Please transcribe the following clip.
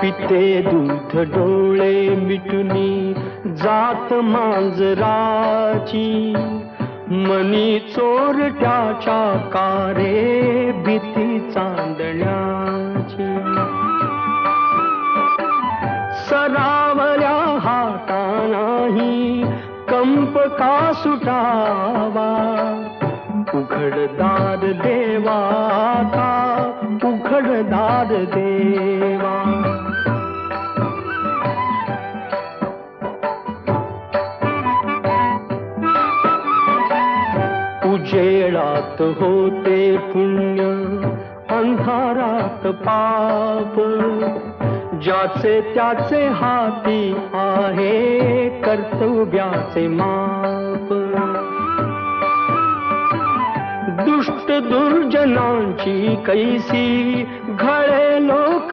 पिते दूध डोळे मिटुनी जात मांजराची, मनी चोरट्याच्या कारे भीती चांदण्याची. सरावल्या हातानाही कंप का सुटावा, उघडदार देवा आता उघडदार देवा. उजेडात होते पुण्य, अंधारात पाप, ज्याचे त्याचे हाती आहे कर्तव्याचे माप. दुष्ट दुर्जनांची कैसी घळे लोक